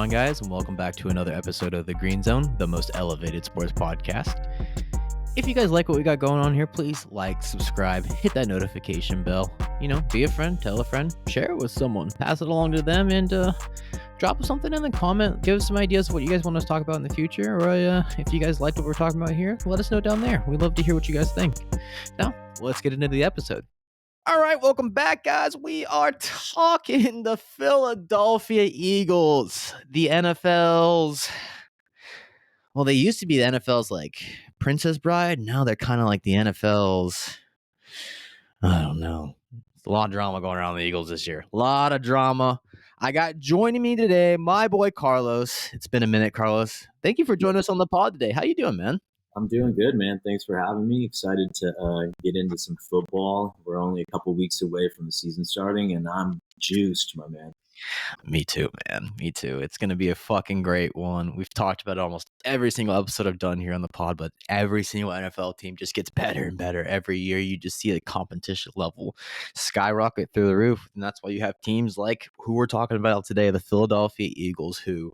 on, guys? And welcome back to another episode of The Green Zone, the most elevated sports podcast. If you guys like what we got going on here, please like, subscribe, hit that notification bell. Be a friend, tell a friend, share it with someone, pass it along to them, and drop something in the comment. Give us some ideas of what you guys want us to talk about in the future, or if you guys liked what we're talking about here, let us know down there. We'd love to hear what you guys think. Now, let's get into the episode. All right, welcome back, guys. We are talking the Philadelphia Eagles, the NFL's. Well, they used to be the NFL's like Princess Bride. Now they're kind of like the NFL's. I don't know. There's a lot of drama going around the Eagles this year. A lot of drama. I got joining me today, my boy Carlos. It's been a minute, Carlos. Thank you for joining us on the pod today. How you doing, man? I'm doing good, man. Thanks for having me. Excited to get into some football. We're only a couple weeks away from the season starting, and I'm juiced, my man. Me too, man. Me too. It's going to be a fucking great one. We've talked about it almost every single episode I've done here on the pod, but every single NFL team just gets better and better every year. You just see the competition level skyrocket through the roof, and that's why you have teams like who we're talking about today, the Philadelphia Eagles, who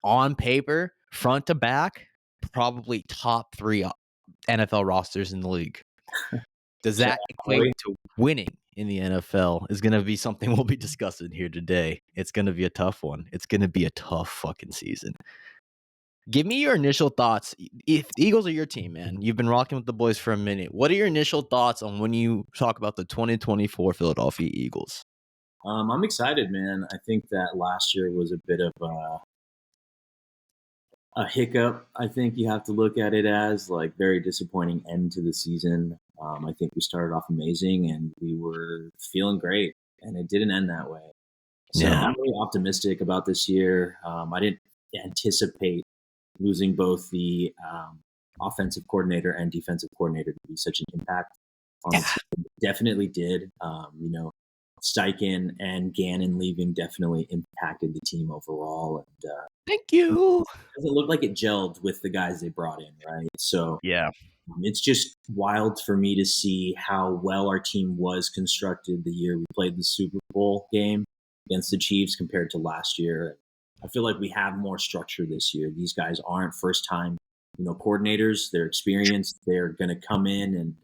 on paper, front to back, probably top 3 NFL rosters in the league. Does that equate to winning in the NFL is going to be something we'll be discussing here today. It's going to be a tough one. It's going to be a tough fucking season. Give me your initial thoughts. If the Eagles are your team, man, you've been rocking with the boys for a minute. What are your initial thoughts on when you talk about the 2024 Philadelphia Eagles? I'm excited, man. I think that last year was a bit of a hiccup. I think you have to look at it as like very disappointing end to the season. I think we started off amazing and we were feeling great, and it didn't end that way. So I'm really optimistic about this year. I didn't anticipate losing both the offensive coordinator and defensive coordinator to be such an impact on the team. Definitely did. Steichen and Gannon leaving definitely impacted the team overall. And thank you. It doesn't look like it gelled with the guys they brought in, right? So yeah, it's just wild for me to see how well our team was constructed the year we played the Super Bowl game against the Chiefs compared to last year. I feel like we have more structure this year. These guys aren't first-time, coordinators. They're experienced. They're going to come in and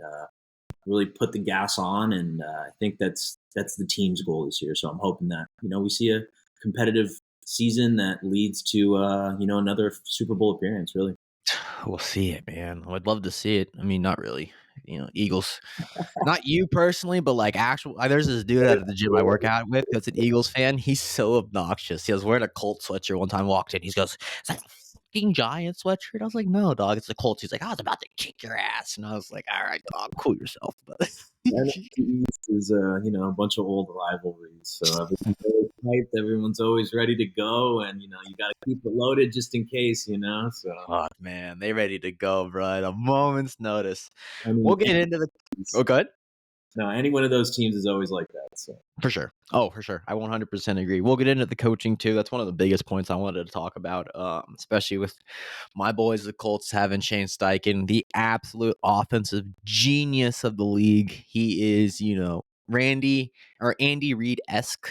really put the gas on, and I think that's the team's goal this year. So I'm hoping that we see a competitive season that leads to another Super Bowl appearance. Really, we'll see it, man. I'd love to see it. I mean, not really. Eagles. Not you personally, but like actual. There's this dude at the gym I work out with that's an Eagles fan. He's so obnoxious. He was wearing a Colts sweatshirt one time. Walked in. He goes, "Is that a fucking Giant sweatshirt?" I was like, "No, dog. It's the Colts." He's like, "I was about to kick your ass," and I was like, "All right, dog, cool yourself." But NFC East is a bunch of old rivalries, so everyone's always hyped. Everyone's always ready to go, and you got to keep it loaded just in case. So, oh man, they ready to go, bro, at a moment's notice. We'll get into the. Oh, good. No, any one of those teams is always like that. So for sure. Oh, for sure. I 100% agree. We'll get into the coaching too. That's one of the biggest points I wanted to talk about, especially with my boys, the Colts, having Shane Steichen, the absolute offensive genius of the league. He is, Andy Reid-esque.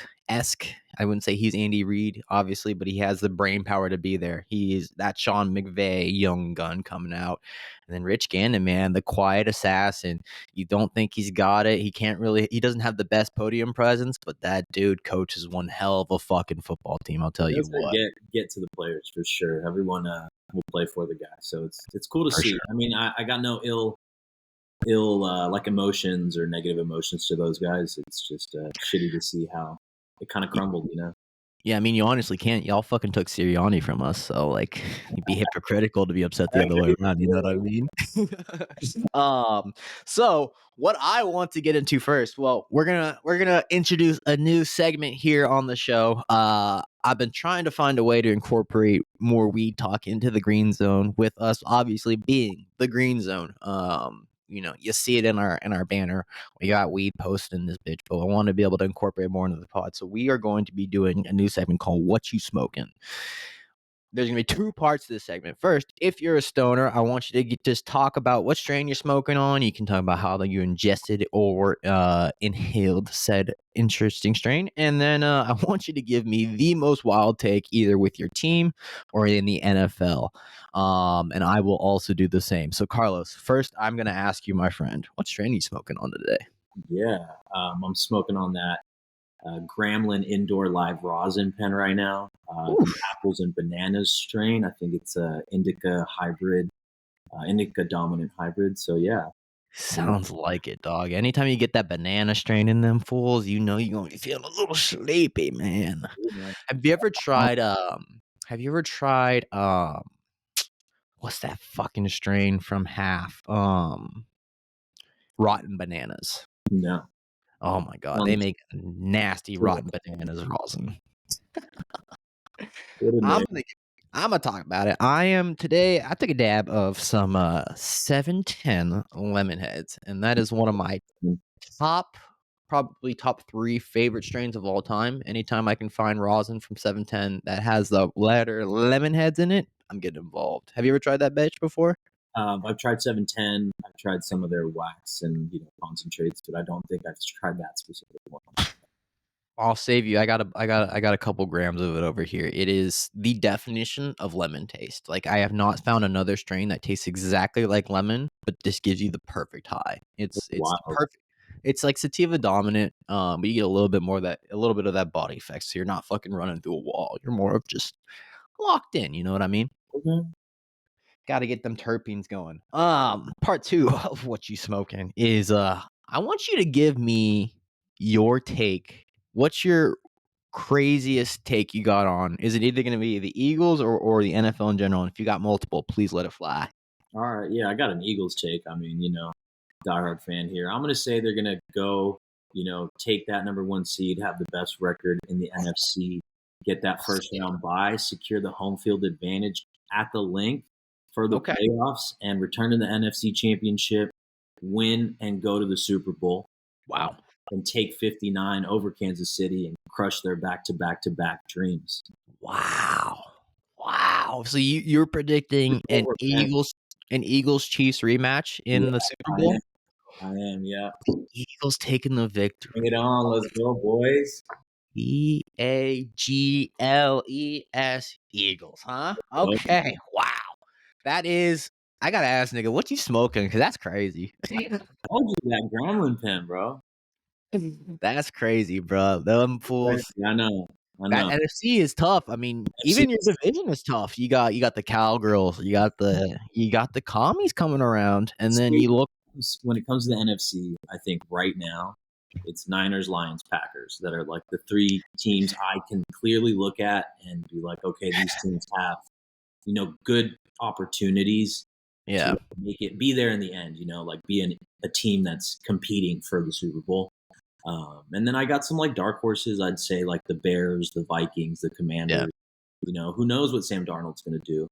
I wouldn't say he's Andy Reid, obviously, but he has the brain power to be there. He's that Sean McVay young gun coming out. And then Rich Gannon, man, the quiet assassin. You don't think he's got it. He doesn't have the best podium presence, but that dude coaches one hell of a fucking football team. I'll tell you what. Get to the players for sure. Everyone will play for the guy. So it's cool to see. Sure. I mean, I got no ill like emotions or negative emotions to those guys. It's just shitty to see how it kind of crumbled, Yeah, I mean, you honestly can't. Y'all fucking took Siranni from us, so like, you'd be hypocritical to be upset the other way around. You know what I mean? So what I want to get into first, well, we're gonna introduce a new segment here on the show. I've been trying to find a way to incorporate more weed talk into the Green Zone, with us obviously being the Green Zone. You see it in our banner. We got weed posted in this bitch, but I want to be able to incorporate more into the pod. So we are going to be doing a new segment called "What You Smoking." there's going to be 2 parts to this segment. First, if you're a stoner, I want you to just talk about what strain you're smoking on. You can talk about how you ingested or inhaled said interesting strain. And then I want you to give me the most wild take either with your team or in the NFL. And I will also do the same. So, Carlos, first, I'm going to ask you, my friend, what strain are you smoking on today? Yeah, I'm smoking on that Gremlin indoor live rosin pen right now. The apples and bananas strain. I think it's a indica hybrid, indica dominant hybrid. So yeah, Sounds like it, dog. Anytime you get that banana strain in them fools, you know you're gonna be feeling a little sleepy, man. man. Have you ever tried have you ever tried what's that fucking strain from Half? Rotten bananas. No, Oh my god, they sounds make nasty rotten bananas rosin. good in there. I'm gonna talk about it. I took a dab of some 710 lemon heads, and that is one of my probably top 3 favorite strains of all time. Anytime I can find rosin from 710 that has the letter lemon heads in it, I'm getting involved. Have you ever tried that bitch before? I've tried 710. I've tried some of their wax and concentrates, but I don't think I've tried that specific one. I'll save you. I got a couple grams of it over here. It is the definition of lemon taste. Like I have not found another strain that tastes exactly like lemon, but this gives you the perfect high. It's Wow. perfect. It's like sativa dominant, but you get a little bit of that body effect. So you're not fucking running through a wall. You're more of just locked in. You know what I mean? Okay. Got to get them terpenes going. Part 2 of what you smoking is I want you to give me your take. What's your craziest take you got on? Is it either going to be the Eagles or the NFL in general? And if you got multiple, please let it fly. All right. Yeah, I got an Eagles take. I mean, diehard fan here. I'm going to say they're going to go, take that number 1 seed, have the best record in the NFC, get that first round bye, secure the home field advantage at the link for the playoffs, and return to the NFC Championship, win, and go to the Super Bowl. Wow. And take 59 over Kansas City and crush their back-to-back-to-back dreams. Wow. So you're predicting an Eagles Chiefs rematch in the Super Bowl? I am, yeah. Eagles taking the victory. Bring it on. Let's go, boys. Eagles, Eagles, huh? Okay. Wow. That is, I gotta ask, nigga, what you smoking? Because that's crazy. I told you that Gremlin pen, bro. That's crazy, bro. Them fools. I know. That NFC is tough. I mean, even your division is tough. You got the Cowgirls, you got the commies coming around, and then you look. When it comes to the NFC, I think right now it's Niners, Lions, Packers that are like the 3 teams I can clearly look at and be like, okay, these teams have, good opportunities to be there in the end, like be a team that's competing for the Super Bowl. And then I got some like dark horses. I'd say like the Bears, the Vikings, the Commanders. Who knows what Sam Darnold's going to do?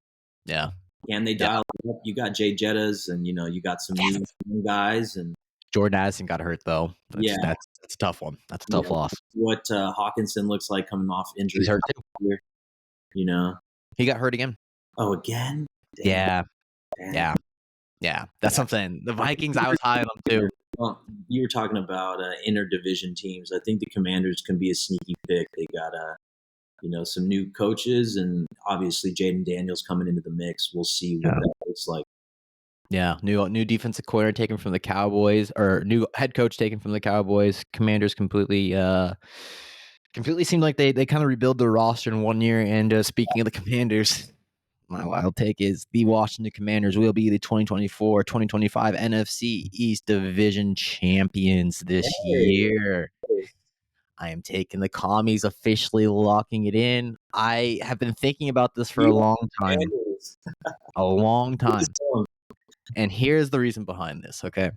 Yeah. Can they dial it up? You got Jay Jettas, and you got some new guys, and Jordan Addison got hurt though. That's a tough one. That's a tough loss. What Hawkinson looks like coming off injury. He's hurt too. Here, he got hurt again. Oh, again? Damn. Yeah. That's something. The Vikings, I was high on them too. Well, you were talking about interdivision teams. I think the Commanders can be a sneaky pick. They got some new coaches, and obviously Jaden Daniels coming into the mix. We'll see what that looks like. Yeah, new defensive coordinator taken from the Cowboys, or new head coach taken from the Cowboys. Commanders completely seemed like they kind of rebuild their roster in 1 year. And speaking of the Commanders, my wild take is the Washington Commanders will be the 2024-2025 NFC East Division champions this year. I am taking the commies, officially locking it in. I have been thinking about this for a long time. And here's the reason behind this, okay?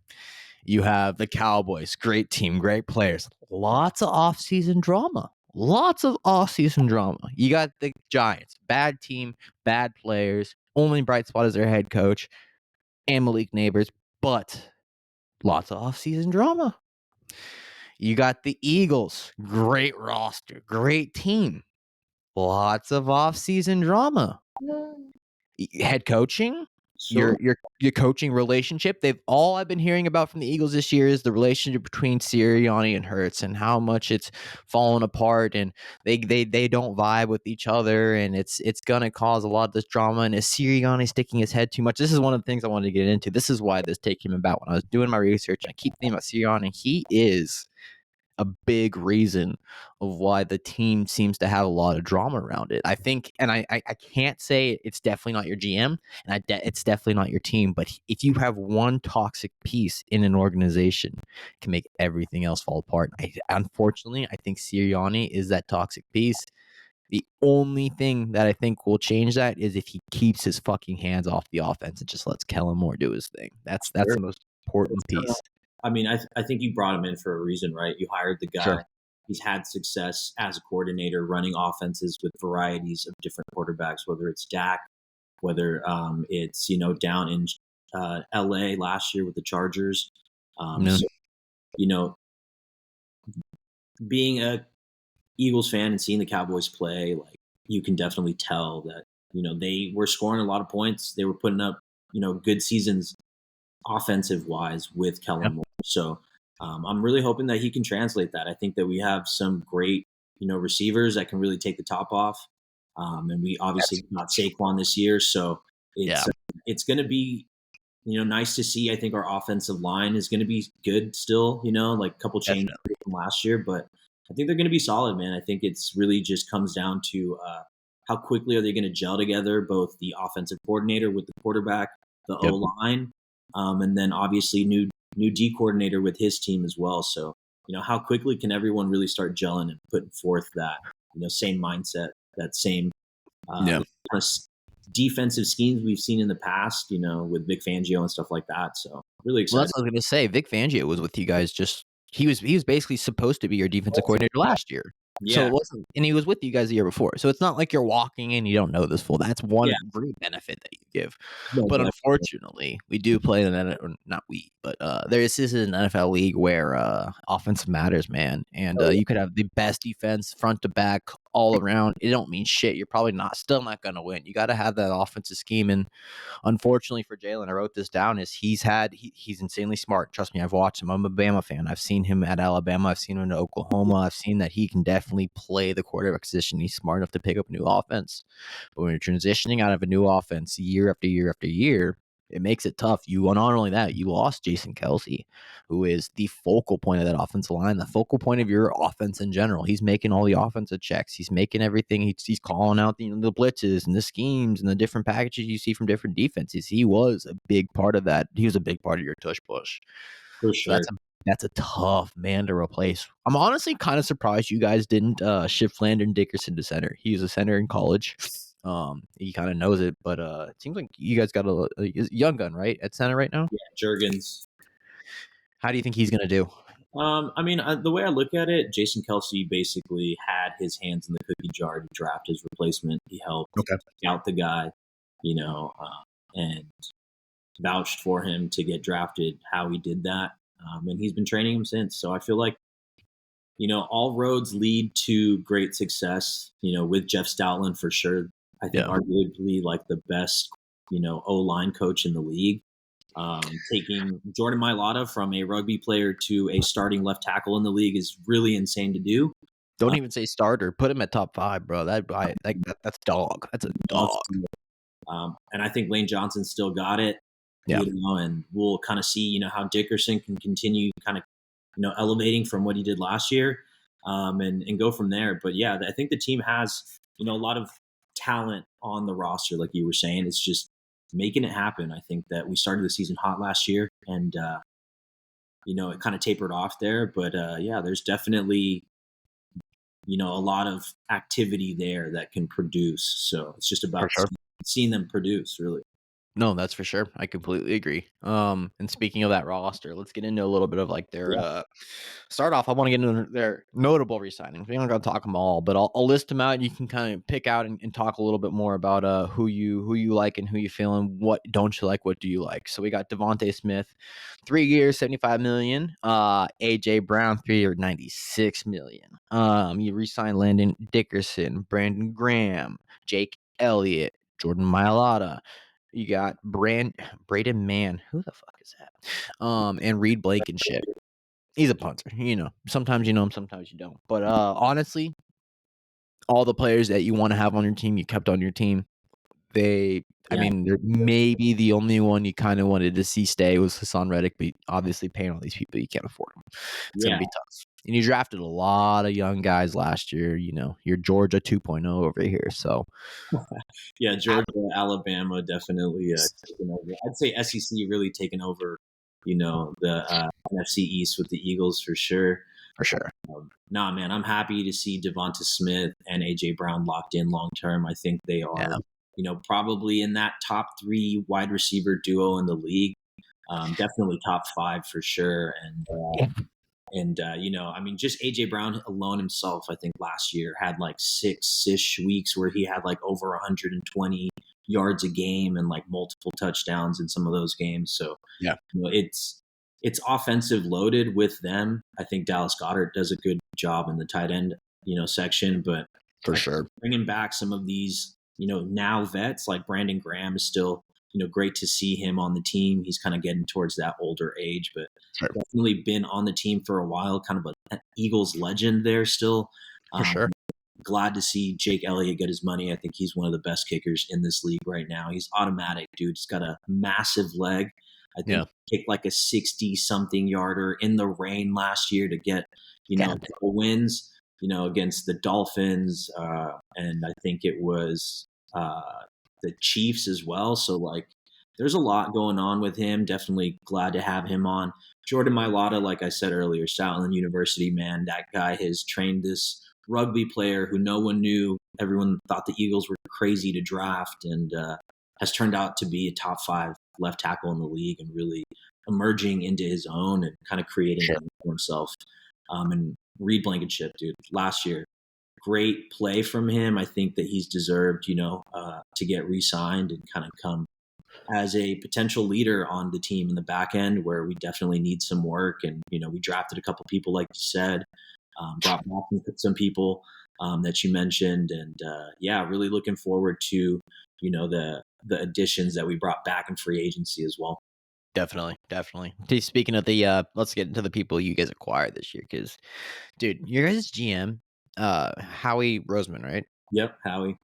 You have the Cowboys, great team, great players, lots of offseason drama. You got the Giants, bad team, bad players, only bright spot is their head coach and Malik Neighbors, but lots of offseason drama. You got the Eagles, great roster, great team, lots of offseason drama. Head coaching, Sure. your coaching relationship. I've been hearing about from the Eagles this year is the relationship between Sirianni and Hurts and how much it's fallen apart, and they don't vibe with each other, and it's gonna cause a lot of this drama. And is Sirianni sticking his head too much? This is one of the things I wanted to get into. This is why this take came about when I was doing my research. And I keep thinking about Sirianni. He is a big reason of why the team seems to have a lot of drama around it. I think, and I can't say it's definitely not your GM, and it's definitely not your team, but if you have one toxic piece in an organization, it can make everything else fall apart. Unfortunately, I think Sirianni is that toxic piece. The only thing that I think will change that is if he keeps his fucking hands off the offense and just lets Kellen Moore do his thing. That's Sure. the most important piece. I mean, I think you brought him in for a reason, right? You hired the Sure. guy. He's had success as a coordinator running offenses with varieties of different quarterbacks, whether it's Dak, whether it's, down in LA last year with the Chargers. No. So, you know, being a Eagles fan and seeing the Cowboys play, like, you can definitely tell that, they were scoring a lot of points. They were putting up, good seasons offensive wise with Yeah. Kellen Moore. So I'm really hoping that he can translate that. I think that we have some great, receivers that can really take the top off. And we obviously got Saquon this year, so Yeah. it's going to be, nice to see. I think our offensive line is going to be good still. Like a couple changes Definitely. from last year, but I think they're going to be solid, man. I think it's really just comes down to how quickly are they going to gel together, both the offensive coordinator with the quarterback, the O Yep. line, and then obviously new D coordinator with his team as well. So how quickly can everyone really start gelling and putting forth that same mindset, that same Yeah. kind of defensive schemes we've seen in the past, with Vic Fangio and stuff like that. So really Well, excited. that's what I was gonna say. Vic Fangio was with you guys just he was basically supposed to be your defensive coordinator last year. So Yeah, it wasn't, and he was with you guys the year before. So it's not like you're walking in, you don't know this fool. That's yeah, one great benefit that you give. no, But definitely, unfortunately, we do play in an or not we, but this is an NFL league where offense matters, man. And oh, yeah, you could have the best defense front to back all around. It don't mean shit. You're probably still not gonna win. You gotta have that offensive scheme. And unfortunately for Jalen, I wrote this down, is he's insanely smart. Trust me, I've watched him. I'm a Bama fan. I've seen him at Alabama. I've seen him in Oklahoma. I've seen that he can definitely play the quarterback position. He's smart enough to pick up a new offense. But when you're transitioning out of a new offense year after year after year, it makes it tough. You not only that, you lost Jason Kelsey, who is the focal point of that offensive line, the focal point of your offense in general. He's making all the offensive checks. He's making everything. He's calling out the blitzes and the schemes and the different packages you see from different defenses. He was a big part of that. He was a big part of your tush push. for So sure. that's a tough man to replace. I'm honestly kind of surprised you guys didn't shift Landon Dickerson to center. He was a center in college. He kind of knows it, but it seems like you guys got a young gun, right, at center right now. Yeah, Jurgens. How do you think he's gonna do? I mean, the way I look at it, Jason Kelsey basically had his hands in the cookie jar to draft his replacement. He helped Okay. scout the guy, and vouched for him to get drafted. How he did that, and he's been training him since. So I feel like all roads lead to great success. With Jeff Stoutland for sure. I think Yeah. arguably like the best O line coach in the league. Taking Jordan Mailata from a rugby player to a starting left tackle in the league is really insane to do. Don't Uh, even say starter. Put him at top 5, bro. That's dog. That's a dog. and I think Lane Johnson still got it, Yeah, and we'll kind of see, how Dickerson can continue kind of, elevating from what he did last year, and go from there. But yeah, I think the team has, a lot of talent on the roster, like you were saying. It's just making it happen. I think that we started the season hot last year, and it kind of tapered off there. But yeah, there's definitely a lot of activity there that can produce. So it's just for about sure. seeing them produce, really. No, that's for sure. I completely agree. And speaking of that roster, let's get into a little bit of like their Yeah, start off. I want to get into their notable resignings. We're not gonna talk them all, but I'll list them out. And you can kind of pick out and talk a little bit more about who you like and who you feel and what don't you like, what do you like. So we got Devontae Smith, 3 years, 75 million. AJ Brown, 3 year, 96 million. You re-signed Landon Dickerson, Brandon Graham, Jake Elliott, Jordan Mailata. You got Braden Mann. Who the fuck is that? And Reed Blankenship. He's a punter. Sometimes you know him, sometimes you don't. But honestly, all the players that you want to have on your team, you kept on your team. I Yeah, mean, they're maybe the only one you kind of wanted to see stay was Hassan Reddick, but obviously paying all these people, you can't afford them. It's going to yeah, be tough. And you drafted a lot of young guys last year. You're Georgia 2.0 over here. So, yeah. ab- Georgia, Alabama, definitely taking over. I'd say SEC really taking over. The NFC East with the Eagles for sure. for sure. Nah, man, I'm happy to see Devonta Smith and AJ Brown locked in long term. I think they are, Yeah, probably in that top three wide receiver duo in the league. Definitely top five for sure. I mean, just AJ Brown alone himself, I think last year had like 6-ish weeks where he had like over 120 yards a game and like multiple touchdowns in some of those games. So yeah, it's offensive loaded with them. I think Dallas Goedert does a good job in the tight end, section, but for I think sure. bringing back some of these, now vets like Brandon Graham is still, great to see him on the team. He's kind of getting towards that older age, but Sure. definitely been on the team for a while, kind of an Eagles legend there still. For Um, sure. Glad to see Jake Elliott get his money. I think he's one of the best kickers in this league right now. He's automatic, dude. He's got a massive leg. I think Yeah. he kicked like a 60 something yarder in the rain last year to get, a God. couple wins, against the Dolphins. And I think it was the Chiefs as well. So, like, there's a lot going on with him. Definitely glad to have him on. Jordan Mailata, like I said earlier, Southland University, man, that guy has trained this rugby player who no one knew. Everyone thought the Eagles were crazy to draft, and has turned out to be a top five left tackle in the league and really emerging into his own and kind of creating Sure. something for himself. And Reed Blankenship, dude, last year, great play from him. I think that he's deserved, to get re-signed and kind of come as a potential leader on the team in the back end where we definitely need some work. And, we drafted a couple people, like you said, brought back some people that you mentioned. And yeah, really looking forward to, the additions that we brought back in free agency as well. Definitely. Definitely. Speaking of the, let's get into the people you guys acquired this year. Because, dude, your guys' GM, Howie Roseman, right? Yep, Howie.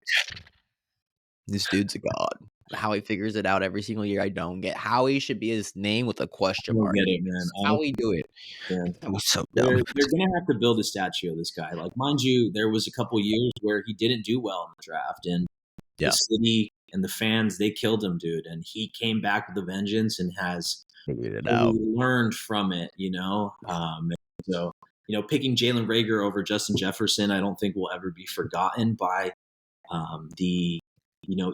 This dude's a god. How he figures it out every single year, I don't get. Howie should be his name with a I question don't mark. get it, man. How he Honestly, do it? man. That was so dumb. They're gonna have to build a statue of this guy. Like, mind you, there was a couple years where he didn't do well in the draft, and the Yeah, city and the fans, they killed him, dude. And he came back with a vengeance and has figured it really out. learned from it. So picking Jalen Rager over Justin Jefferson, I don't think will ever be forgotten by the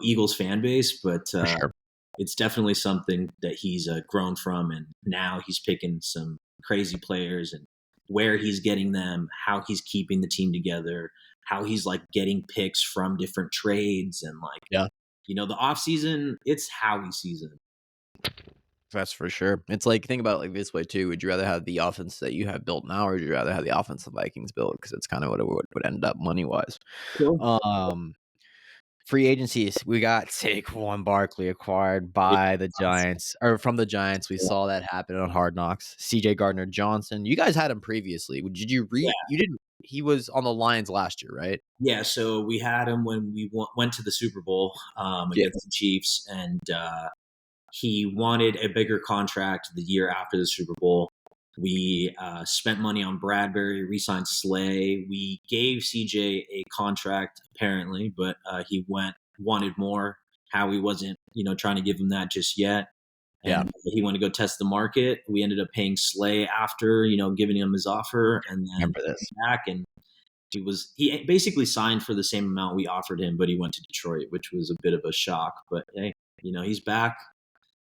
Eagles fan base, but For sure. it's definitely something that he's grown from, and now he's picking some crazy players and where he's getting them, how he's keeping the team together, how he's like getting picks from different trades, and like Yeah, the off season, it's Howie season. that's for sure. It's like, think about it like this way too. Would you rather have the offense that you have built now, or would you rather have the offense the Vikings built? Because it's kind of what it would end up money wise. Cool. Um, Free agencies. We got Saquon Barkley acquired Yeah, by the Giants, or from the Giants. We saw that happen on Hard Knocks. CJ Gardner Johnson. You guys had him previously. Did you yeah, You didn't. He was on the Lions last year, right? yeah. So we had him when we went to the Super Bowl Yeah. against the Chiefs, and he wanted a bigger contract the year after the Super Bowl. We spent money on Bradbury, re-signed Slay. We gave CJ a contract apparently, but he wanted more. Howie wasn't, trying to give him that just yet, Yeah. and he wanted to go test the market. We ended up paying Slay after, giving him his offer, and then Remember this? back, and he basically signed for the same amount we offered him, but he went to Detroit, which was a bit of a shock. But hey, he's back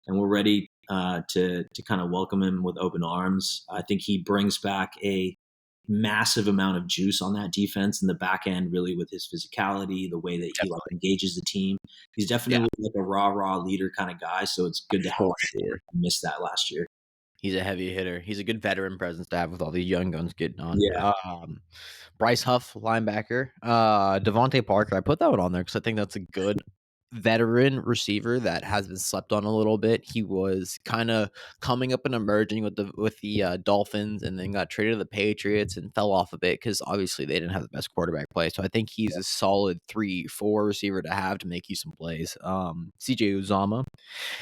and we're ready to kind of welcome him with open arms. I think he brings back a massive amount of juice on that defense in the back end, really with his physicality, the way that he like Definitely. engages the team. He's Yeah, definitely like a raw leader kind of guy. So it's good to have. for sure. I missed that last year. He's a heavy hitter. He's a good veteran presence to have with all these young guns getting on. Yeah, Bryce Huff, linebacker. Devontae Parker. I put that one on there because I think that's a good veteran receiver that has been slept on a little bit. He was kind of coming up and emerging with the Dolphins, and then got traded to the Patriots and fell off a bit because obviously they didn't have the best quarterback play. So I think he's a solid 3-4 receiver to have to make you some plays. CJ Uzama,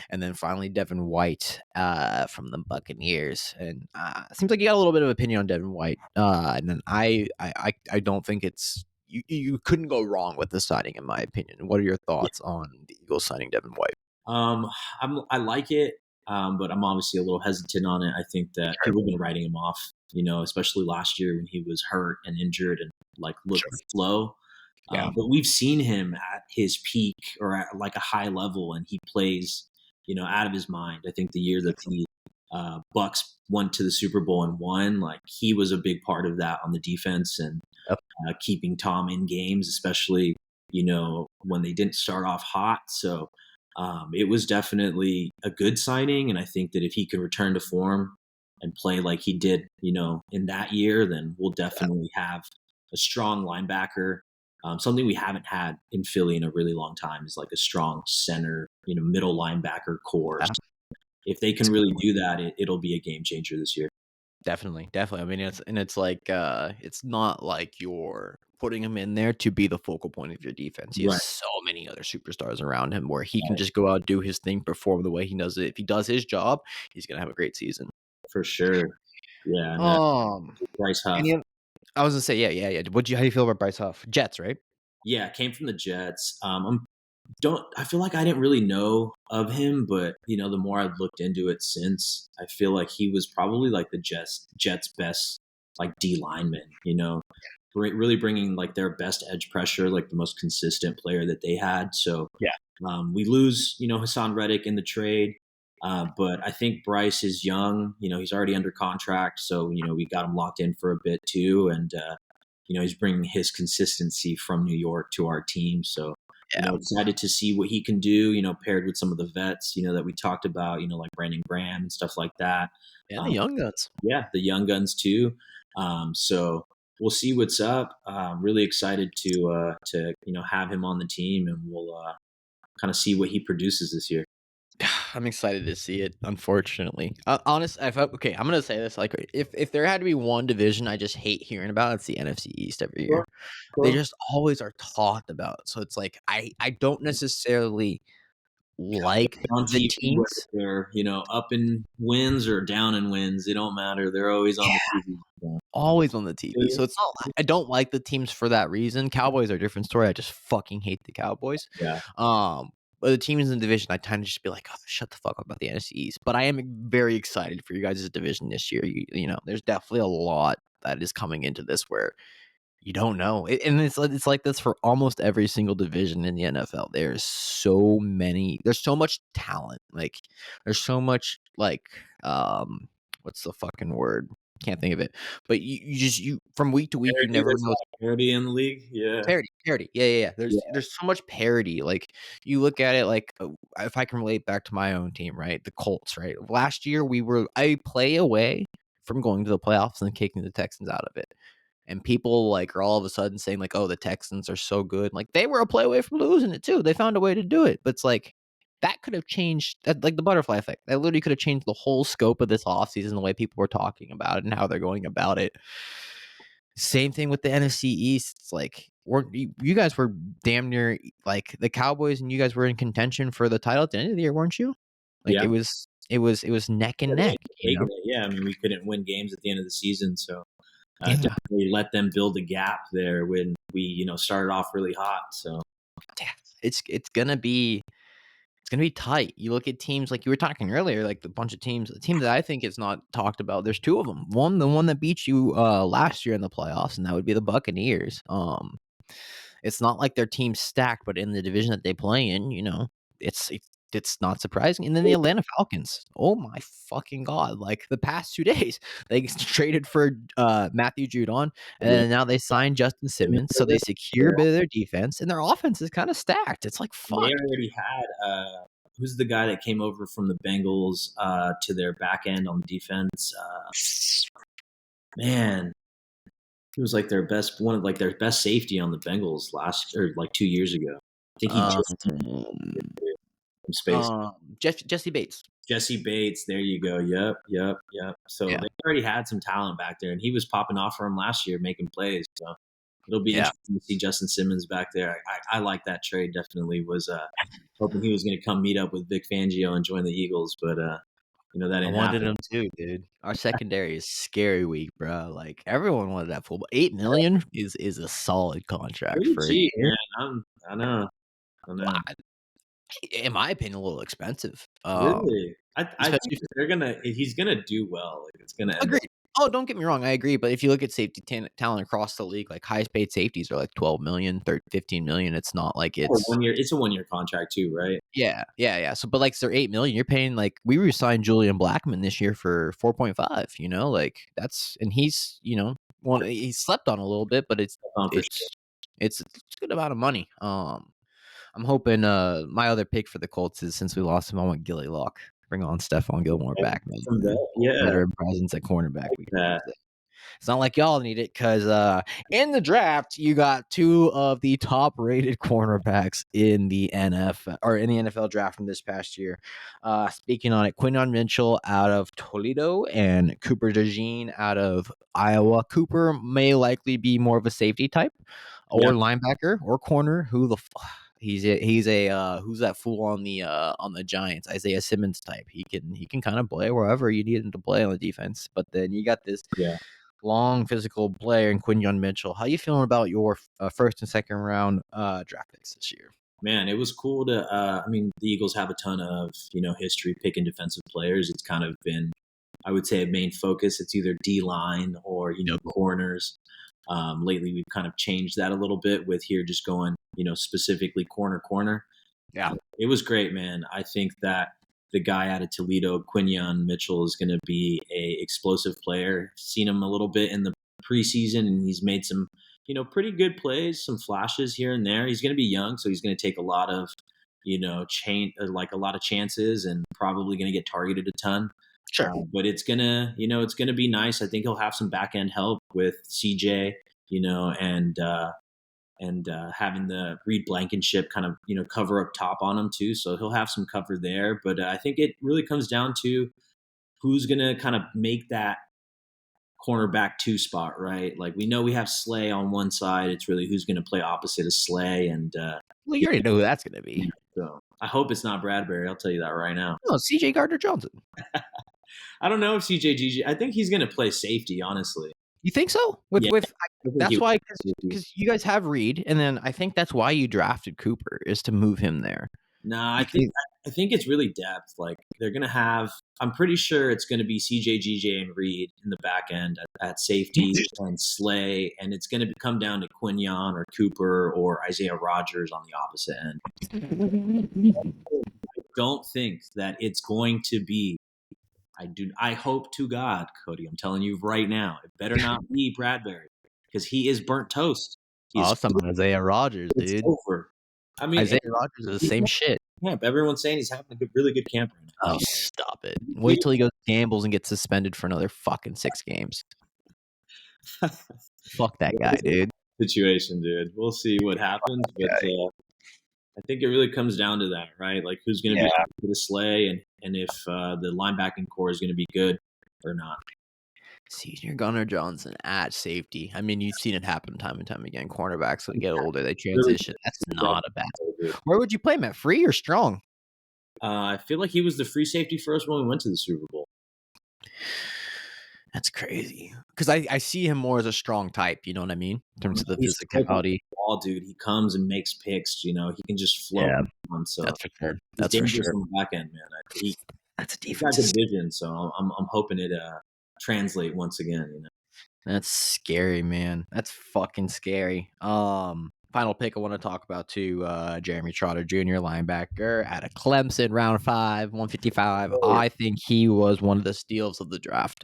and then finally Devin White from the Buccaneers. And seems like you got a little bit of opinion on Devin White. And then I don't think it's you couldn't go wrong with the signing, in my opinion. What are your thoughts on the Eagles signing Devin White? Um, I like it, but I'm obviously a little hesitant on it. I think that Sure. people have been writing him off, especially last year when he was hurt and injured and like looked Sure. slow. Yeah. But we've seen him at his peak or at like a high level, and he plays, out of his mind. I think the year that the Bucks went to the Super Bowl and won, like he was a big part of that on the defense and Yep. keeping Tom in games, especially when they didn't start off hot. So it was definitely a good signing, and I think that if he can return to form and play like he did, in that year, then we'll definitely have a strong linebacker. Something we haven't had in Philly in a really long time is like a strong center, middle linebacker core. Yeah. If they can really do that, it'll be a game changer this year. Definitely, definitely. I mean, it's like it's not like you're putting him in there to be the focal point of your defense. He has Right, so many other superstars around him where he can right, just go out, do his thing, perform the way he does it. If he does his job, he's gonna have a great season. for sure. Yeah, and Um, Bryce Huff. any oth I was gonna say, yeah. How do you feel about Bryce Huff? Jets, right? Yeah, came from the Jets. Don't I feel like I didn't really know of him, but the more I've looked into it since, I feel like he was probably like the Jets best like D lineman. Really bringing like their best edge pressure, like the most consistent player that they had. So Yeah. we lose, Hassan Reddick in the trade. But I think Bryce is young. He's already under contract, so we got him locked in for a bit too, and he's bringing his consistency from New York to our team. So Yeah. excited to see what he can do. Paired with some of the vets, that we talked about. like Brandon Graham and stuff like that. And the Um, young guns. yeah, the young guns too. So we'll see what's up. Really excited to have him on the team, and we'll kind of see what he produces this year. I'm excited to see it, unfortunately. Okay, I'm gonna say this, like, if there had to be one division I just hate hearing about, it's the NFC East every Sure, year. They sure. just always are talked about, so it's like, I don't necessarily like On the TV, whether teams. they're up in wins or down in wins, it don't matter. They're always on the Yeah, TV. So, always on the TV, yeah, so it's not I don't like the teams for that reason. Cowboys are a different story, I just fucking hate the Cowboys. yeah, But the teams in the division, I tend to just be like, "Oh, shut the fuck up about the NFC East." But I am very excited for you guys' division this year. There's definitely a lot that is coming into this where you don't know. And it's like this for almost every single division in the NFL. There's so much talent. Like there's so much like what's the fucking word? Can't think of it. But you from week to week you parity. never There's a know. lot of parity in the league. Yeah, Parody. Yeah. yeah, There's so much parody. Like you look at it, like if I can relate back to my own team, right? The Colts, right? Last year we were a play away from going to the playoffs and kicking the Texans out of it. And people like are all of a sudden saying like, "Oh, the Texans are so good." Like they were a play away from losing it too. They found a way to do it. But it's like that could have changed that, like the butterfly effect. That literally could have changed the whole scope of this offseason, the way people were talking about it and how they're going about it. Same thing with the NFC East. It's like you guys were damn near like the Cowboys, and you guys were in contention for the title at the end of the year, weren't you? Like yeah. it was neck and Yeah, they neck, ended up taking it. Yeah, I mean, we couldn't win games at the end of the season, so Yeah. definitely let them build a gap there when we, started off really hot. So Yeah. It's gonna be tight. You look at teams like you were talking earlier, like the bunch of teams. The team that I think is not talked about. There's two of them. The one that beat you last year in the playoffs, and that would be the Buccaneers. It's not like their team's stacked, but in the division that they play in, it's not surprising. And then the Atlanta Falcons. Oh my fucking god! Like the past 2 days, they traded for Matthew Judon, and yeah, then now they signed Justin and Simmons, so they secure a bit of their defense, and their offense is kind of stacked. It's like they fuck. already had who's the guy that came over from the Bengals to their back end on the defense? Man, he was like their best one of like their best safety on the Bengals last or like 2 years ago. think he Um, just from space. Jesse Bates. Jesse Bates, there you go. Yep. So Yeah, they already had some talent back there, and he was popping off for him last year, making plays. So it'll be yeah. interesting to see Justin Simmons back there. I like that trade. Definitely was hoping he was going to come meet up with Vic Fangio and join the Eagles, but that I didn't wanted happen. him too, dude. Our secondary is scary weak, bro. Like everyone wanted that full. 8 million is a solid contract Pretty for a cheap, year. man. I know. Wow. In my opinion, a little expensive. Really, I think Especially he's gonna do well. Like it's gonna end up. agreed. Oh, don't get me wrong, I agree. But if you look at safety talent across the league, like highest paid safeties are like 12 million, 13, 15 million. It's not like it's 1 year. It's a 1 year contract too, right? yeah. So, but like they're 8 million. You're paying like we re-signed Julian Blackman this year for 4.5. Like that's and he's one he slept on a little bit, but For sure. it's it's a good amount of money. I'm hoping my other pick for the Colts is since we lost him, I want Gilly Lock. Bring on Stephon Gilmore back, man. Yeah, Veteran presence at cornerback. We can use that. it. It's not like y'all need it because in the draft you got two of the top-rated cornerbacks in the NFL or in the NFL draft from this past year. Speaking on it, Quinyon Mitchell out of Toledo and Cooper DeJean out of Iowa. Cooper may likely be more of a safety type Yeah, or linebacker or corner. He's a who's that fool on the Giants? Isaiah Simmons type. He can kind of play wherever you need him to play on the defense. But then you got this yeah. long physical player in Quinyon Mitchell. How you feeling about your first and second round draft picks this year? Man, it was cool to. I mean, the Eagles have a ton of history picking defensive players. It's kind of been, I would say, a main focus. It's either D line or Yep. corners. Lately, we've kind of changed that a little bit with here just going specifically corner. Yeah, It was great, man. I think that the guy out of Toledo, Quinyon Mitchell, is going to be a explosive player. Seen him a little bit in the preseason, and he's made some, pretty good plays, some flashes here and there. He's going to be young, so he's going to take a lot of, like a lot of chances, and probably going to get targeted a ton. sure. But it's gonna be nice. I think he'll have some back end help with CJ, and having the Reed Blankenship kind of cover up top on him too. So he'll have some cover there. But I think it really comes down to who's gonna kind of make that cornerback 2 spot, right? Like we know we have Slay on one side. It's really who's gonna play opposite of Slay, and Well, you already know who that's gonna be. so I hope it's not Bradbury. I'll tell you that right now. No, CJ Gardner Johnson. I don't know if CJGG. I think he's gonna play safety, honestly. You think so? Yeah, I think he That's would why play safety. because you guys have Reed, and then I think that's why you drafted Cooper is to move him there. No, Because I think it's really depth. Like they're gonna have. I'm pretty sure it's gonna be CJ, GJ, and Reed in the back end at safety and Slay, and it's gonna come down to Quinyon or Cooper or Isaiah Rogers on the opposite end. Don't think that it's going to be. I hope to God, Cody. I'm telling you right now, it better not be Bradbury because he is burnt toast. He is. oh, some Isaiah Rogers, It's dude. over. I mean, Isaiah Rogers is the same shit. camp. Everyone's saying he's having a really good camp right Oh, stop it. Wait till he goes gambles and gets suspended for another fucking 6 games. now. Fuck that guy, dude. Situation, dude. We'll see what happens, but I think it really comes down to that, right? Like who's going to be able to slay, and if the linebacking core is going to be good or not. Senior Gunnar Johnson at safety. I mean, you've seen it happen time and time again. Cornerbacks, when they get older, they transition. That's not a bad. Where would you play him at? Free or strong? I feel like he was the free safety for us when we went to the Super Bowl. That's crazy. Because I see him more as a strong type. You know what I mean? In terms of the He's physicality. Ball, dude. He comes and makes picks. He can just float. Yeah, on, so that's for sure. he's That's for dangerous sure. on the back end, man. That's a He's got defense. good vision, so I'm hoping it translate once again. That's scary, man. That's fucking scary. Final pick I want to talk about too, Jeremy Trotter Jr., linebacker out of Clemson, round 5, 155. I think he was one of the steals of the draft.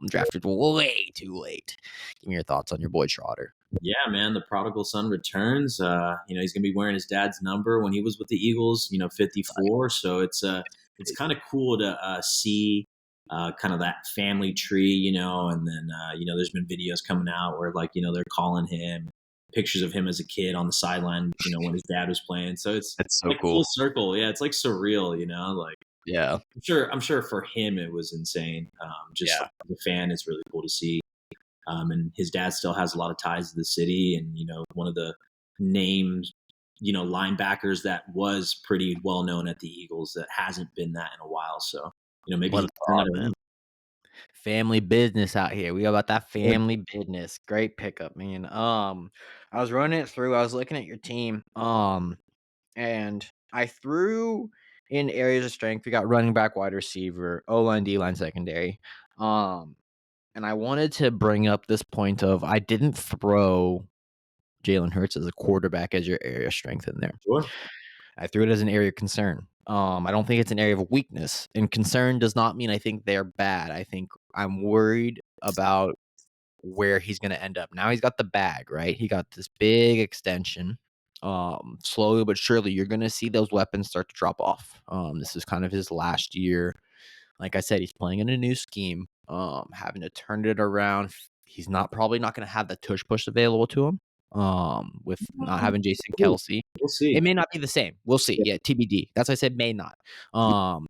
Drafted way too late. Give me your thoughts on your boy Trotter. Yeah, man, the prodigal son returns. He's gonna be wearing his dad's number when he was with the Eagles. 54. So it's kind of cool to see kind of that family tree. And then there's been videos coming out where they're calling him pictures of him as a kid on the sideline, when his dad was playing. So it's That's so like full cool. circle. Yeah, it's like surreal, like Yeah. I'm sure for him it was insane. Just Yeah. like as a fan, it's really cool to see. And his dad still has a lot of ties to the city, and one of the names, linebackers that was pretty well known at the Eagles that hasn't been that in a while. So maybe What he a can turn thought, that man. around. Family business out here. We about that Yeah, family business. Great pickup, man. I was running it through. I was looking at your team. And I threw in areas of strength. We got running back, wide receiver, O line, D line, secondary. Um, and I wanted to bring up this point of I didn't throw Jalen Hurts as a quarterback as your area of strength in there. sure. I threw it as an area of concern. I don't think it's an area of weakness. And concern does not mean I think they're bad. I think I'm worried about where he's going to end up. Now he's got the bag, right? He got this big extension. Slowly but surely, you're going to see those weapons start to drop off. This is kind of his last year. Like I said, he's playing in a new scheme, having to turn it around. He's probably not going to have the tush push available to him. With not having Jason Kelsey, We'll see. it may not be the same. We'll see. Yeah, Yeah, TBD. That's why I said may not.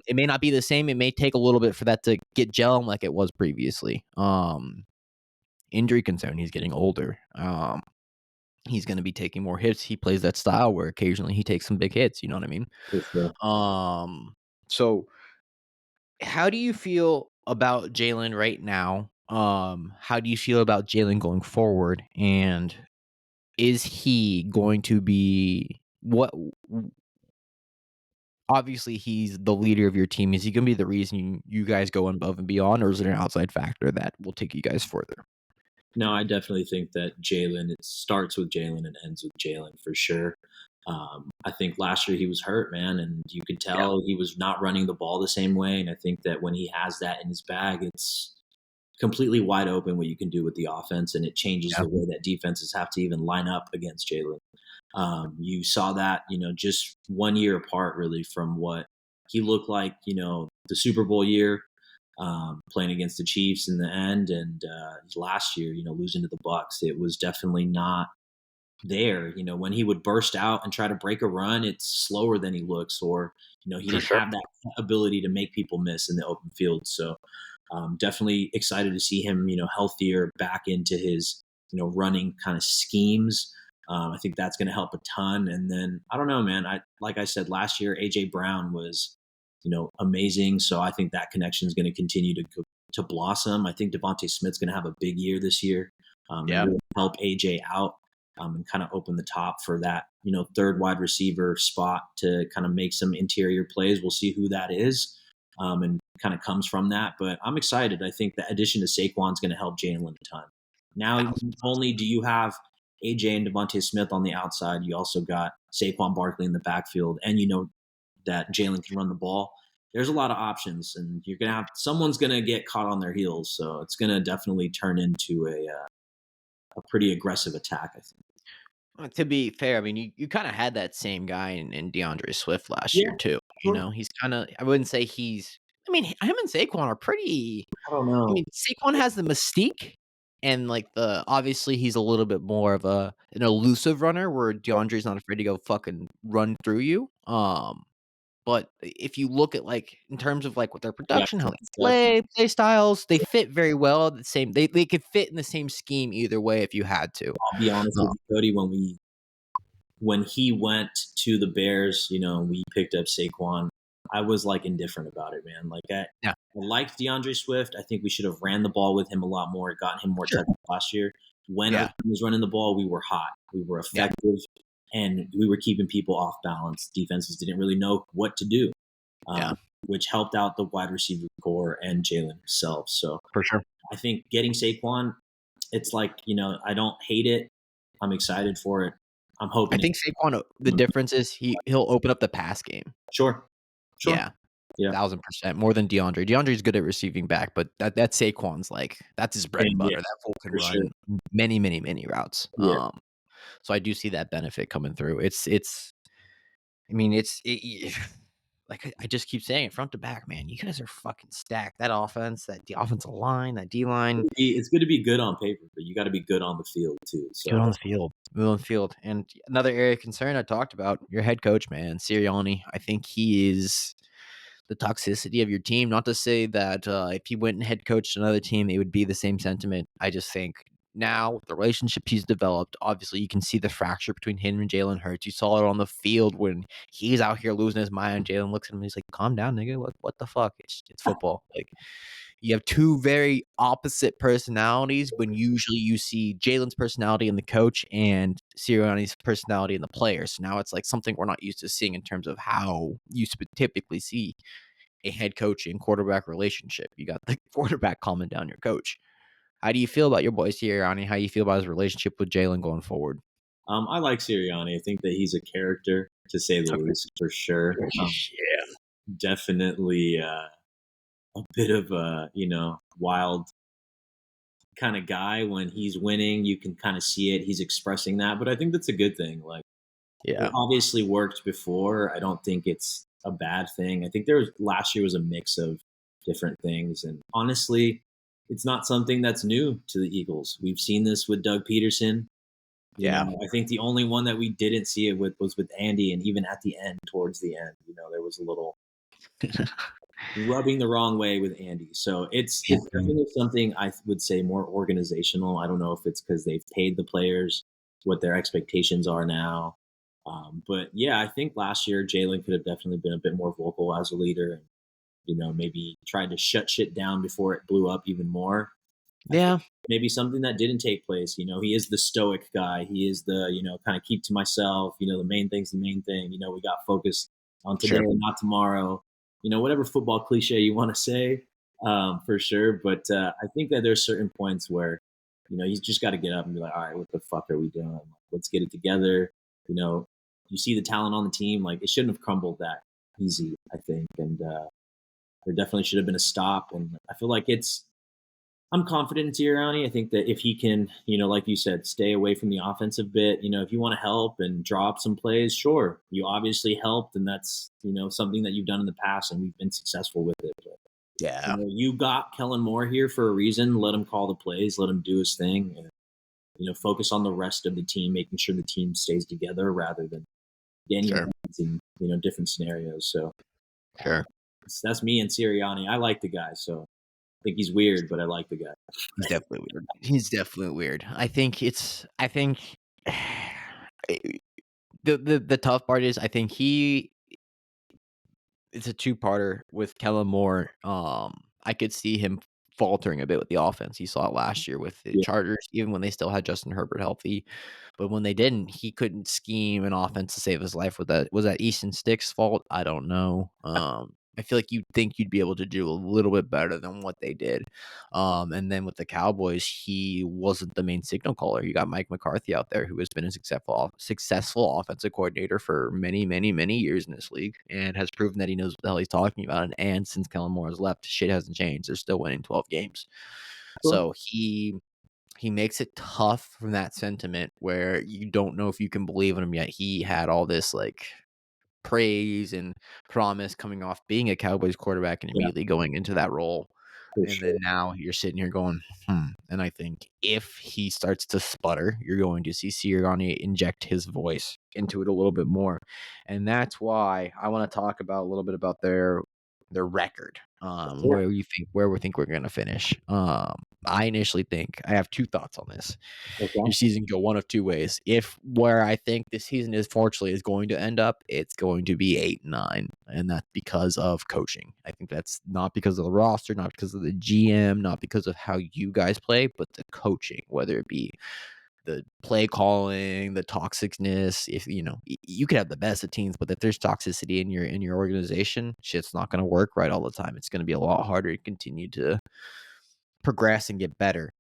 It may not be the same. It may take a little bit for that to get gelling like it was previously. Injury concern. He's getting older. He's going to be taking more hits. He plays that style where occasionally he takes some big hits. You know what I mean? for sure. So how do you feel about Jalen right now? How do you feel about Jalen going forward? And is he going to be what? Obviously, he's the leader of your team. Is he going to be the reason you guys go above and beyond, or is it an outside factor that will take you guys further? No, I definitely think that Jalen, it starts with Jalen and ends with Jalen for sure. I think last year he was hurt, man, and you could Yeah, tell he was not running the ball the same way. And I think that when he has that in his bag, it's completely wide open what you can do with the offense, and it changes yeah, the way that defenses have to even line up against Jalen. You saw that, just 1 year apart, really, from what he looked like, the Super Bowl year, playing against the Chiefs in the end, and last year, losing to the Bucks. It was definitely not there. When he would burst out and try to break a run, it's slower than he looks, or he for didn't sure. have that ability to make people miss in the open field. So definitely excited to see him, healthier, back into his, running kind of schemes. I think that's going to help a ton. And then I don't know, man. Like I said last year, AJ Brown was, amazing. So I think that connection is going to continue to blossom. I think Devontae Smith's going to have a big year this year, and Yeah, really help AJ out, and kind of open the top for that, third wide receiver spot to kind of make some interior plays. We'll see who that is, and kind of comes from that. But I'm excited. I think the addition to Saquon is going to help Jalen a ton. Now, not 1,000%. only do you have AJ and Devontae Smith on the outside, you also got Saquon Barkley in the backfield, and that Jalen can run the ball. There's a lot of options, and you're gonna have someone's gonna get caught on their heels. So it's gonna definitely turn into a pretty aggressive attack, I think. To be fair, I mean, you kind of had that same guy in DeAndre Swift last Yeah, year too. sure. He's kind of. I wouldn't say he's. I mean, him and Saquon are pretty. I don't I know. mean, Saquon has the mystique, and like obviously he's a little bit more of an elusive runner, where DeAndre's not afraid to go fucking run through you. But if you look at like in terms of like what their Yeah, production, how they that's play styles, they fit very well. The same, they could fit in the same scheme either way if you had to. I'll be honest Uh, with you, Cody. When he went to the Bears, we picked up Saquon. I was like indifferent about it, man. Like I yeah, liked DeAndre Swift. I think we should have ran the ball with him a lot more, gotten him more sure, touches last year. When other yeah, team was running the ball, we were hot, we were yeah, effective, and we were keeping people off balance. Defenses didn't really know what to do, yeah, um, which helped out the wide receiver core and Jalen himself. So for sure. I think getting Saquon, it's like, I don't hate it. I'm excited for it. I'm I hoping it. think Saquon, the difference is he'll open up the pass game. Sure. Sure. Yeah, Yeah. 1,000% more than DeAndre. DeAndre's good at receiving back, but that Saquon's like that's his bread and Same, yeah, butter. That fool can for sure. run many, many, many routes. Yeah. So I do see that benefit coming through. It's. I mean, like I just keep saying it front to back, man. You guys are fucking stacked. That offense, the offensive line, that D line, It's good to be good on paper, but you got to be good on the field too. good So on the field, good on the field. And another area of concern I talked about, your head coach, man, Sirianni. I think he is the toxicity of your team. Not to say that if he went and head coached another team, it would be the same sentiment. I just think now with the relationship he's developed, obviously you can see the fracture between him and Jalen Hurts. You saw it on the field when he's out here losing his mind. Jalen looks at him, he's like, "Calm down, nigga. What the fuck? It's football." Like you have two very opposite personalities when usually you see Jalen's personality in the coach and Sirianni's personality in the players. So now it's like something we're not used to seeing in terms of how you typically see a head coach and quarterback relationship. You got the quarterback calming down your coach. How do you feel about your boy Sirianni? How do you feel about his relationship with Jalen going forward? I like Sirianni. I think that he's a character to say the Okay. least, for sure. Yeah. Definitely a bit of a wild kind of guy. When he's winning, you can kind of see it. He's expressing that, but I think that's a good thing. Like it Yeah. obviously worked before. I don't think it's a bad thing. I think last year was a mix of different things, and honestly, it's not something that's new to the Eagles. We've seen this with Doug Peterson. Yeah. I think the only one that we didn't see it with was with Andy, and even at the end, towards the end, there was a little rubbing the wrong way with Andy. So it's definitely something I would say more organizational. I don't know if it's because they've paid the players what their expectations are now. But yeah, I think last year Jalen could have definitely been a bit more vocal as a leader, and maybe tried to shut shit down before it blew up even more. I think Yeah. maybe something that didn't take place. He is the stoic guy. He is the kind of keep to myself. The main thing's the main thing. We got focused on today, Sure. not tomorrow. Whatever football cliche you want to say, for sure. But I think that there's certain points where you just got to get up and be like, all right, what the fuck are we doing? Let's get it together. You see the talent on the team. Like it shouldn't have crumbled that easy, I think, and there definitely should have been a stop. And I feel like I'm confident in Sirianni. I think that if he can, like you said, stay away from the offensive bit, if you want to help and drop some plays, sure. You obviously helped, and that's, something that you've done in the past, and we've been successful with it. But, Yeah. you got Kellen Moore here for a reason. Let him call the plays, let him do his thing, and, focus on the rest of the team, making sure the team stays together rather than getting your Sure. hands in, different scenarios. So Sure. that's me and Sirianni. I like the guy, so I think he's weird, but I like the guy. He's definitely weird. He's definitely weird. I think the tough part is I think it's a two-parter with Kellen Moore. I could see him faltering a bit with the offense. You saw it last year with the Yeah. Chargers, even when they still had Justin Herbert healthy. But when they didn't, he couldn't scheme an offense to save his life. Was that Easton Stick's fault? I don't know. I feel like you'd think you'd be able to do a little bit better than what they did. And then with the Cowboys, he wasn't the main signal caller. You got Mike McCarthy out there who has been a successful offensive coordinator for many, many, many years in this league and has proven that he knows what the hell he's talking about. And since Kellen Moore has left, shit hasn't changed. They're still winning 12 games. Sure. So he makes it tough from that sentiment where you don't know if you can believe in him yet. He had all this like praise and promise coming off being a Cowboys quarterback and Yeah, immediately going into that role. for And sure. then now you're sitting here going, And I think if he starts to sputter, you're going to see Sirianni inject his voice into it a little bit more. And that's why I want to talk about a little bit about their record. Sure. Where we think we're gonna finish. I initially think I have two thoughts on this. Okay. Your season go one of two ways. If where I think this season is fortunately is going to end up, it's going to be 8-9, and that's because of coaching. I think that's not because of the roster, not because of the GM, not because of how you guys play, but the coaching, whether it be the play calling, the toxicness. If you could have the best of teams, but if there's toxicity in your organization, shit's not going to work right all the time. It's going to be a lot harder to continue to progress and get better.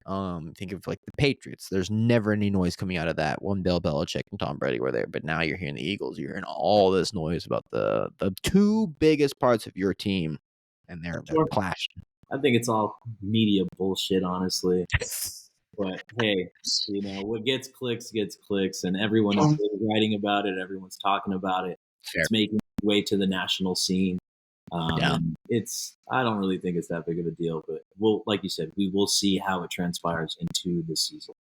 Think of like the Patriots. There's never any noise coming out of that when Bill Belichick and Tom Brady were there. But now you're hearing the Eagles. You're hearing all this noise about the two biggest parts of your team, and they're Sure. clashing. I think it's all media bullshit, honestly. But hey, what gets clicks, and everyone is writing about it. Everyone's talking about it. Fair. It's making way to the national scene. Yeah. And I don't really think it's that big of a deal, but like you said, we will see how it transpires into the season.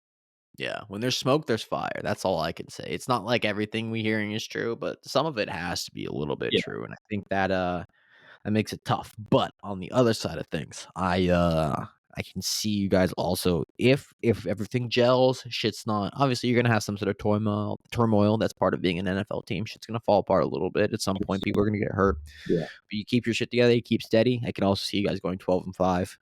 Yeah, when there's smoke, there's fire. That's all I can say. It's not like everything we hearing is true, but some of it has to be a little bit Yeah, true, and I think that makes it tough. But on the other side of things, I can see you guys also if everything gels, shit's not obviously you're gonna have some sort of turmoil that's part of being an NFL team. Shit's gonna fall apart a little bit. At some point, people are gonna get hurt. yeah, But you keep your shit together, you keep steady. I can also see you guys going 12-5.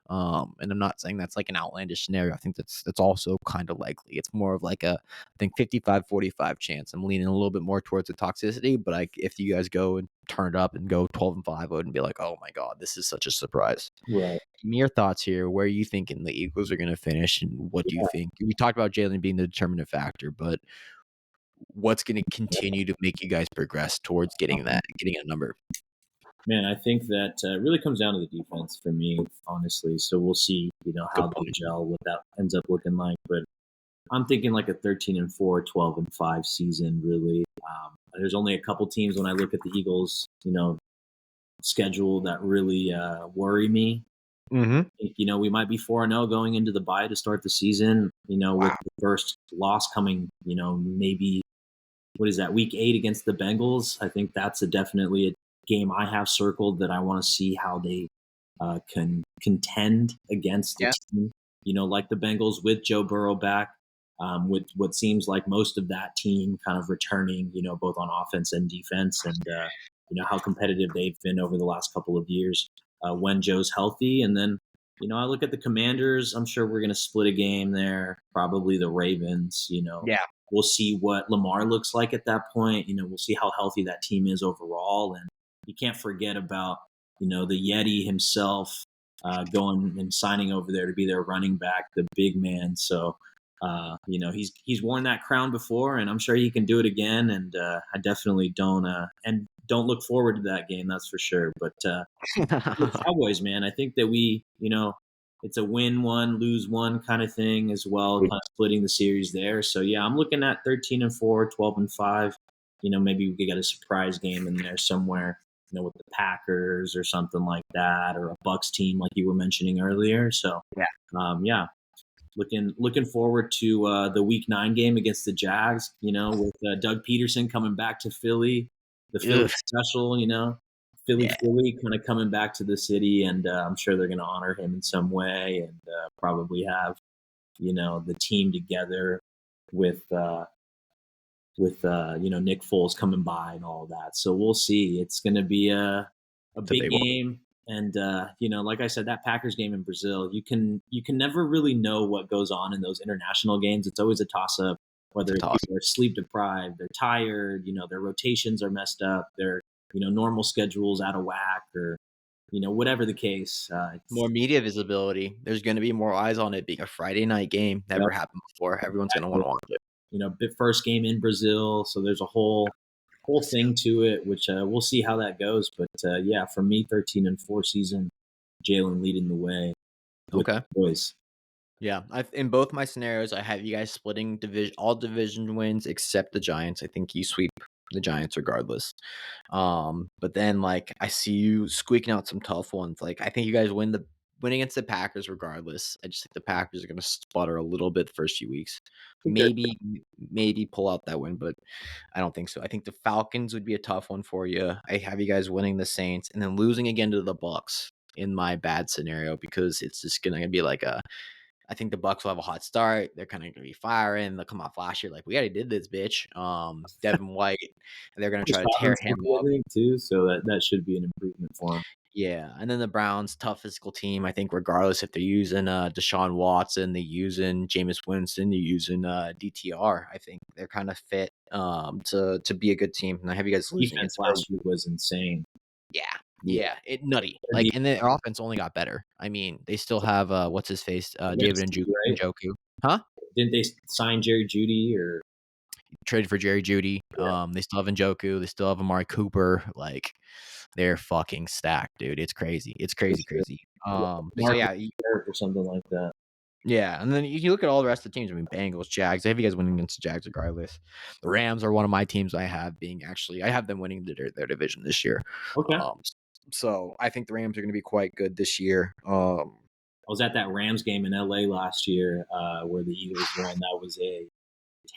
And I'm not saying that's like an outlandish scenario. I think that's also kind of likely. It's more of like I think 55-45 chance. I'm leaning a little bit more towards the toxicity, but if you guys go and turn it up and go 12-5, I wouldn't be like, oh my god, this is such a surprise. right. Give me your thoughts here. Where are you thinking the Eagles are going to finish, and what do you Yeah, think? We talked about Jalen being the determinant factor, but what's going to continue to make you guys progress towards getting a number? man, I think that really comes down to the defense for me, honestly. So we'll see, Good how they point. gel, what that ends up looking like. But I'm thinking like a 13-4, 12-5 season, really. There's only a couple teams when I look at the Eagles, schedule that really worry me. Mm-hmm. We might be 4-0 going into the bye to start the season, with Wow. the first loss coming, maybe what is that, week 8 against the Bengals. I think that's definitely a game I have circled that I want to see how they can contend against a Yeah. team, like the Bengals with Joe Burrow back, with what seems like most of that team kind of returning, both on offense and defense, and how competitive they've been over the last couple of years when Joe's healthy. And then, I look at the Commanders. I'm sure we're going to split a game there. Probably the Ravens. Yeah. We'll see what Lamar looks like at that point. We'll see how healthy that team is overall. And you can't forget about, the Yeti himself going and signing over there to be their running back, the big man. So, he's worn that crown before, and I'm sure he can do it again. And I definitely don't look forward to that game. That's for sure. But the Cowboys, man, I think that it's a win one, lose one kind of thing as well, kind of splitting the series there. So yeah, I'm looking at 13-4, 12-5. Maybe we get a surprise game in there somewhere, with the Packers or something like that, or a Bucks team like you were mentioning earlier. So Yeah. yeah, looking forward to the Week 9 game against the Jags. With Doug Peterson coming back to Philly, the Philly Ugh. special. Yeah. Philly kind of coming back to the city, and I'm sure they're going to honor him in some way, and probably have the team together with Nick Foles coming by and all of that. So we'll see. It's going to be a It's a big big one. game, and like I said, that Packers game in Brazil, you can never really know what goes on in those international games. It's always a toss up. It's a Whether toss. people are sleep deprived, they're tired, their rotations are messed up, their normal schedules out of whack, or whatever the case. More media visibility. There's going to be more eyes on it being a Friday night game. Yep, Never happened before. Everyone's going to want exactly. to watch it. First game in Brazil, so there's a whole thing to it, which we'll see how that goes. But yeah, for me, 13-4 season, Jalen leading the way with Okay. the boys. Yeah, in both my scenarios, I have you guys splitting all division wins except the Giants. I think you sweep the Giants regardless. But then like I see you squeaking out some tough ones. Like I think you guys win against the Packers regardless. I just think the Packers are going to sputter a little bit the first few weeks. Okay. Maybe pull out that win, but I don't think so. I think the Falcons would be a tough one for you. I have you guys winning the Saints and then losing again to the Bucks in my bad scenario because it's just going to be like I think the Bucks will have a hot start. They're kind of gonna be firing. They'll come off last year like we already did this, bitch. Devin White, and they're gonna try to tear Scottlin's him healthy, I up. think, too, so that should be an improvement for him. Yeah, and then the Browns, tough physical team. I think regardless if they're using Deshaun Watson, they're using Jameis Winston, they're using DTR. I think they're kind of fit to be a good team. And I have you guys losing Defense against Philly. last week was insane. Yeah, Yeah, it nutty. their Like, and their offense only got better. I mean, they still have what's his face, David NFC, right? Njoku, huh? Didn't they sign Jerry Judy or? Traded for Jerry Judy. Yeah, They still have Njoku. They still have Amari Cooper. Like, they're fucking stacked, dude. It's crazy. It's for crazy, sure. crazy. Yeah, So Marcus yeah, Garrett or something like that. Yeah, and then you look at all the rest of the teams. I mean, Bengals, Jags. I have you guys winning against the Jags regardless. The Rams are one of my teams. I have them winning their division this year. Okay. So I think the Rams are going to be quite good this year. I was at that Rams game in LA last year where the Eagles won. That was a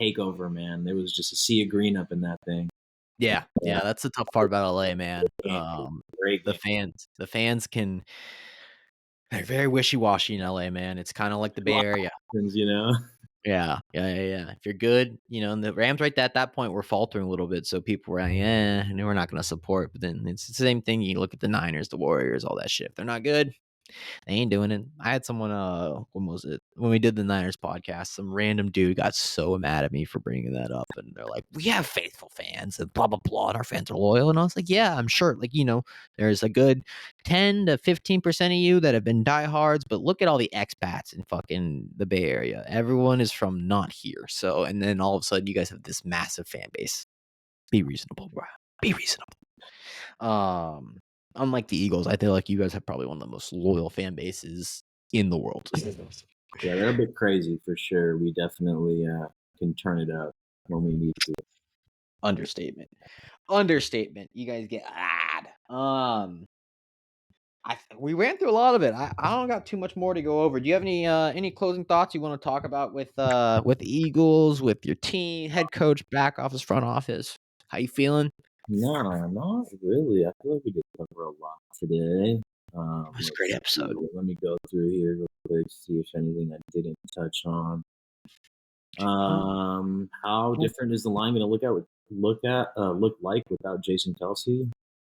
takeover, man. There was just a sea of green up in that thing. Yeah, that's the tough part about LA, man. Great game. The fans they're very wishy washy in LA, man. It's kind of like the Bay Area. You know. Yeah. If you're good, and the Rams right at that point were faltering a little bit, so people were like, and we're not going to support. But then it's the same thing. You look at the Niners, the Warriors, all that shit. If they're not good, they ain't doing it. I had someone, when was it? When we did the Niners podcast, some random dude got so mad at me for bringing that up. And they're like, we have faithful fans and blah, blah, blah. And our fans are loyal. And I was like, yeah, I'm sure. Like, there's a good 10 to 15% of you that have been diehards. But look at all the expats in fucking the Bay Area. Everyone is from not here. So, and then all of a sudden you guys have this massive fan base. Be reasonable, bro. Be reasonable. Unlike the Eagles, I feel like you guys have probably one of the most loyal fan bases in the world. Yeah, they're a bit crazy for sure. We definitely can turn it up when we need to. Understatement. You guys get we ran through a lot of it. I don't got too much more to go over. Do you have any closing thoughts you want to talk about with the Eagles, with your team, head coach, back office, front office? How you feeling? No, not really. I feel like we did cover a lot today. It was a great episode. Let me go through here real quick, see if anything I didn't touch on. How different is the line going to look like without Jason Kelsey?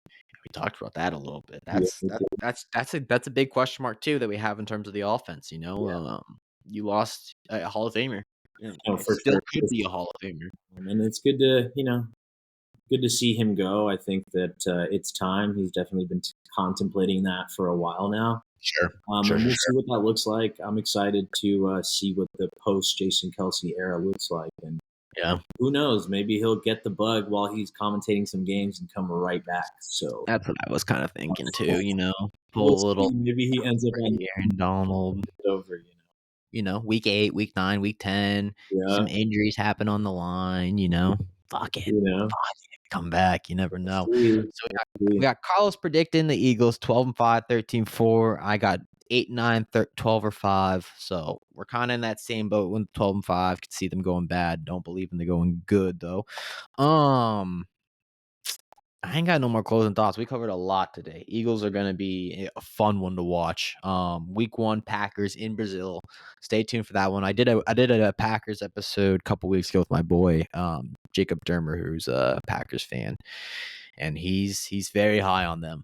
We talked about that a little bit. That's a big question mark too that we have in terms of the offense. You lost a Hall of Famer. It For still sure. could be a Hall of Famer. And it's good to see him go. I think that it's time. He's definitely been contemplating that for a while now. Sure. And we'll see what that looks like. I'm excited to see what the post Jason Kelsey era looks like. And who knows? Maybe he'll get the bug while he's commentating some games and come right back. So that's what I was kind of thinking too. Pull a little. Maybe he ends up on Aaron Donald over. Week 8, week 9, week 10. Some injuries happen on the line. Fuck it. Come back. You never know. So we got Carlos predicting the Eagles 12-5, 13-4. I got 8-9, 12 or 5. So we're kind of in that same boat with 12-5. Could see them going bad. Don't believe in them going good though. I ain't got no more closing thoughts. We covered a lot today. Eagles are going to be a fun one to watch. Week 1 Packers in Brazil. Stay tuned for that one. I did a Packers episode a couple weeks ago with my boy Jacob Dermer, who's a Packers fan, and he's very high on them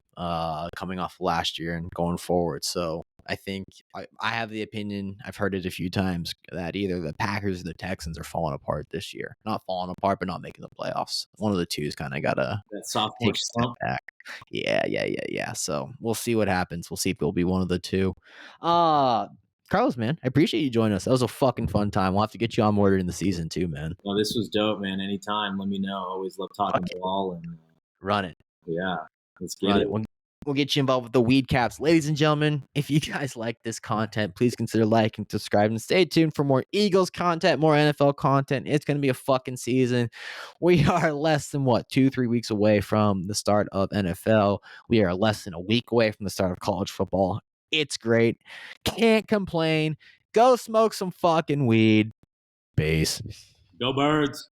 coming off last year and going forward. So I think I have the opinion, I've heard it a few times, that either the Packers or the Texans are falling apart this year. Not falling apart, but not making the playoffs. One of the two is kind of got to take a step back. Yeah. So we'll see what happens. We'll see if it'll be one of the two. Carlos, man, I appreciate you joining us. That was a fucking fun time. We'll have to get you on more in the season too, man. Well, this was dope, man. Anytime, let me know. Always love talking ball and run it. Yeah, let's get it. We'll get you involved with the Weed Caps. Ladies and gentlemen, if you guys like this content, please consider liking, subscribing, and stay tuned for more Eagles content, more NFL content. It's going to be a fucking season. We are less than, 2-3 weeks away from the start of NFL. We are less than a week away from the start of college football. It's great. Can't complain. Go smoke some fucking weed. Peace. Go Birds.